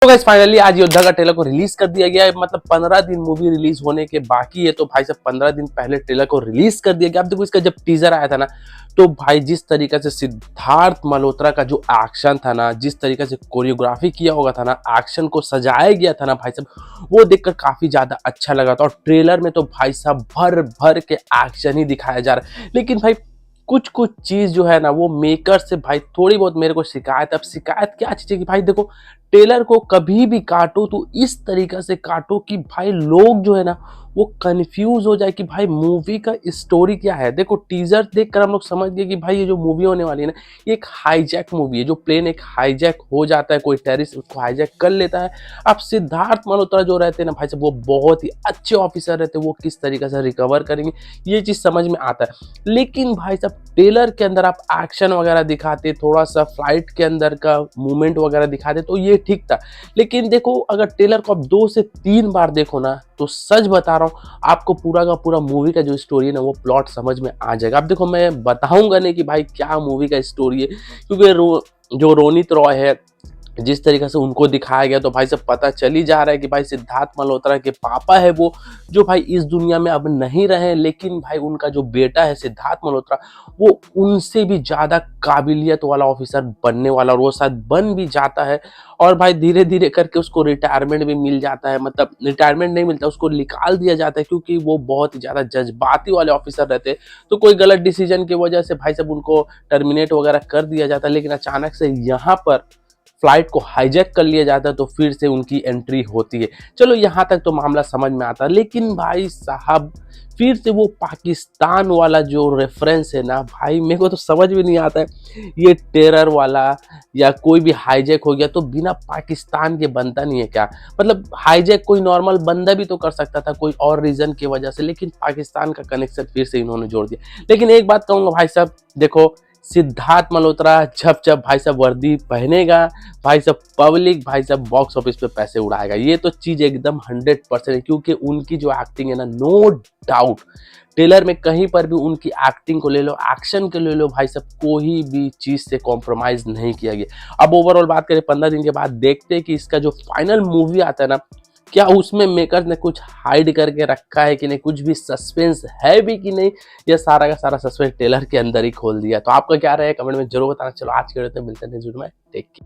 तो guys finally आज योद्धा का ट्रेलर को रिलीज कर दिया गया है। मतलब 15 दिन मूवी रिलीज होने के बाकी है, तो भाई साहब 15 दिन पहले ट्रेलर को रिलीज कर दिया गया। अब देखो, इसका जब टीजर आया था ना, तो भाई जिस तरीके से सिद्धार्थ मल्होत्रा का जो एक्शन था ना, जिस तरीके से कोरियोग्राफी किया होगा था ना, एक्शन को सजाया गया था ना भाई साहब, वो देखकर काफी ज्यादा अच्छा लगा था। और ट्रेलर में तो भाई साहब भर भर के एक्शन ही दिखाया जा रहा है। लेकिन भाई कुछ कुछ चीज जो है ना, वो मेकर से भाई थोड़ी बहुत मेरे को शिकायत। अब शिकायत क्या चीज है कि भाई देखो, ट्रेलर को कभी भी काटो तो इस तरीके से काटो कि भाई लोग जो है ना, वो कंफ्यूज हो जाए कि भाई मूवी का स्टोरी क्या है। देखो, टीजर देखकर हम लोग समझ गए कि भाई ये जो मूवी होने वाली है ना, ये एक हाईजैक मूवी है। जो प्लेन एक हाईजैक हो जाता है, कोई टेररिस्ट उसको हाईजैक कर लेता है। अब सिद्धार्थ मल्होत्रा जो रहते हैं ना भाई साहब, वो बहुत ही अच्छे ऑफिसर रहते हैं, वो किस तरीके से रिकवर करेंगे ये चीज समझ में आता है। लेकिन भाई साहब ट्रेलर के अंदर आप एक्शन वगैरह दिखाते, थोड़ा सा फ्लाइट के अंदर का मूवमेंट वगैरह दिखाते, तो ये ठीक था। लेकिन देखो, अगर ट्रेलर को आप 2 से 3 बार देखो ना, तो सच बता रहा हूँ, आपको पूरा का पूरा मूवी का जो स्टोरी है ना, वो प्लॉट समझ में आ जाएगा। अब देखो, मैं बताऊंगा नहीं कि भाई क्या मूवी का स्टोरी है, क्योंकि जो रोनित रॉय है, जिस तरीके से उनको दिखाया गया, तो भाई सब पता चल ही जा रहा है कि भाई सिद्धार्थ मल्होत्रा के पापा है वो, जो भाई इस दुनिया में अब नहीं रहे। लेकिन भाई उनका जो बेटा है सिद्धार्थ मल्होत्रा, वो उनसे भी ज्यादा काबिलियत वाला ऑफिसर बनने वाला, और वो शायद बन भी जाता है। और भाई धीरे धीरे करके उसको रिटायरमेंट भी मिल जाता है। मतलब रिटायरमेंट नहीं मिलता, उसको निकाल दिया जाता है, क्योंकि वो बहुत ही ज्यादा जज्बाती वाले ऑफिसर रहते हैं। तो कोई गलत डिसीजन की वजह से भाई सब उनको टर्मिनेट वगैरह कर दिया जाता है। लेकिन अचानक से यहाँ पर फ्लाइट को हाईजैक कर लिया जाता है, तो फिर से उनकी एंट्री होती है। चलो यहाँ तक तो मामला समझ में आता है। लेकिन भाई साहब फिर से वो पाकिस्तान वाला जो रेफरेंस है ना भाई, मेरे को तो समझ में नहीं आता है। ये टेरर वाला या कोई भी हाईजैक हो गया तो बिना पाकिस्तान के बनता नहीं है क्या? मतलब हाईजैक कोई नॉर्मल बंदा भी तो कर सकता था, कोई और रीजन की वजह से, लेकिन पाकिस्तान का कनेक्शन फिर से इन्होंने जोड़ दिया। लेकिन एक बात कहूंगा भाई साहब, देखो सिद्धार्थ मल्होत्रा जब जब भाई साहब वर्दी पहनेगा, भाई साहब पब्लिक भाई साहब बॉक्स ऑफिस पे पैसे उड़ाएगा। ये तो चीज एकदम 100% है, क्योंकि उनकी जो एक्टिंग है ना, नो डाउट ट्रेलर में कहीं पर भी उनकी एक्टिंग को ले लो, एक्शन को ले लो, भाई साहब कोई भी चीज से कॉम्प्रोमाइज नहीं किया गया। अब ओवरऑल बात करें, 15 दिन के बाद देखते हैं कि इसका जो फाइनल मूवी आता है ना, क्या उसमें मेकर्स ने कुछ हाइड करके रखा है कि नहीं, कुछ भी सस्पेंस है भी कि नहीं, या सारा का सारा सस्पेंस ट्रेलर के अंदर ही खोल दिया। तो आपका क्या रहा है कमेंट में जरूर बताना। चलो आज के वीडियो में मिलते हैं नेक्स्ट वीडियो में, टेक केयर।